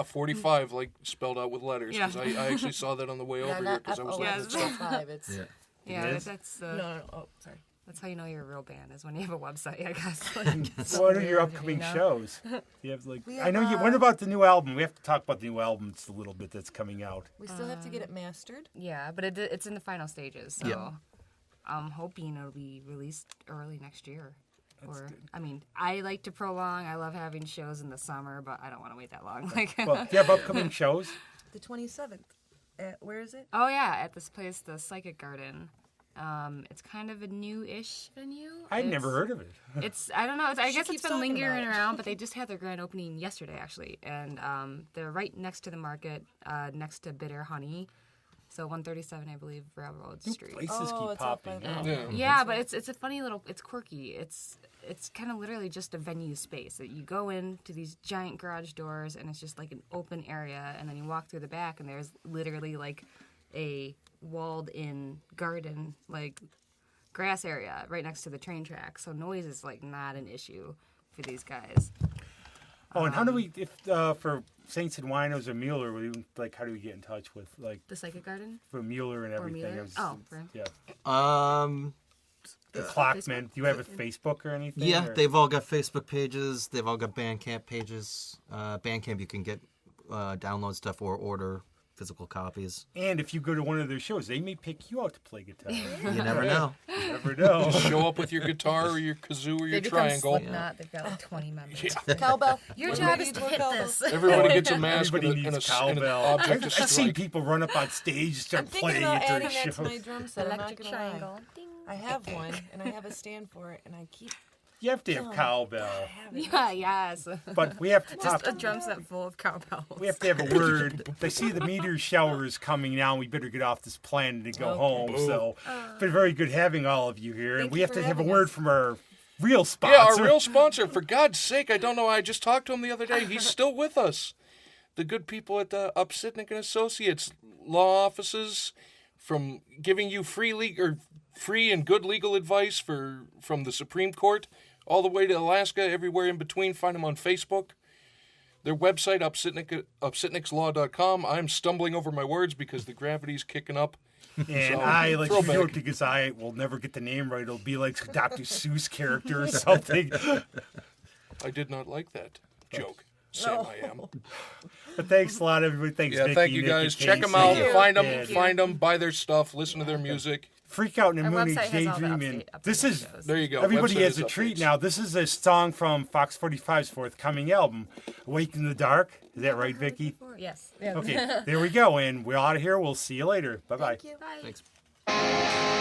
45, like spelled out with letters. Yeah. 'Cause I actually saw that on the way over here not because I was looking Yes. at stuff. F-O-F-5. It's Yeah, is? that's no. Oh, sorry. that's how you know you're a real band is when you have a website, I guess. What are your weird, upcoming you know? shows? You have like We I know have, you. What about the new album? We have to talk about the new album just a little bit that's coming out. We still have to get it mastered. Yeah, but it's in the final stages, so Yeah. I'm hoping it'll be released early next year. I mean, I like to prolong. I love having shows in the summer, but I don't want to wait that long. Like, Well, do you have upcoming shows? The 27th. Where is it? oh yeah, at this place, the Psychic Garden. It's kind of a new-ish venue. I'd never It's- heard of it. I don't know. I guess it's keeps been talking lingering about it. around, but they just had their grand opening yesterday, actually, and they're right next to the market, next to Bitter Honey, so 137, I believe, Railroad Street. Places Oh, keep it's up by popping the- up. Yeah. Yeah, but it's a funny little. It's quirky. It's kind of literally just a venue space that you go into these giant garage doors, and it's just like an open area, and then you walk through the back, and there's literally like a walled-in garden, like grass area right next to the train track. So noise is like not an issue for these guys. Oh, and how do we, if for Saints and Winos or Mueller, how do we get in touch with like The Psychic Garden. for Mueller and everything? Mueller? I was- Oh, right. yeah. The Clockman. Do you have a Facebook or anything? Yeah, or- they've all got Facebook pages. They've all got Bandcamp pages. Bandcamp, you can get download stuff or order physical copies. And if you go to one of their shows, they may pick you out to play guitar. You never know. You never know. Show up with your guitar or your kazoo or your They become triangle. Slipknot. They've got like 20 members. Cowbell. Your What job do is we to need hit for this. Everybody gets a mask Everybody and an needs cowbell. object to I've seen strike. people run up on stage, I'm start thinking playing about it during adding that to my shows. drum set. I'm not Electric gonna lie. triangle. Ding. I have one, and I have a stand for it, and I keep You have to have cowbell. having it. Yeah, yes. But we have to talk. Just a drum set full of cowbells. We have to have a word. They see the meteor shower is coming now. We better get off this planet and go Okay. home. So it's been very good having all of you here. And Thank we you have to for have a having word us. from our real sponsor. Yeah, our real sponsor. For God's sake, I don't know. I just talked to him the other day. He's still with us. The good people at Upsitnik and Associates law offices, from giving you free and good legal advice from the Supreme Court all the way to Alaska, everywhere in between. Find them on Facebook. Their website, upsitnikslaw.com. I'm stumbling over my words because the gravity's kicking up. And So, I like to throwback. joke because I will never get the name right. It'll be like a Dr. Seuss character or something. I did not like that joke. Sam, I am. But thanks a lot, everybody. Thanks, Yeah, Vicky, thank you Nick, guys. and Check them Casey. out. Thank you. Find them, buy their stuff, listen to their music. Freak Out in the Our Moon Age website has all the Daydream. And update this is shows. There you go. everybody Website has is a treat updates. now. This is a song from Fox 45's forthcoming album, Awake in the Dark. Is that right, Vicky? Yes. Okay, there we go. And we're out of here. We'll see you later. Bye bye. Thank you. Bye. Thanks.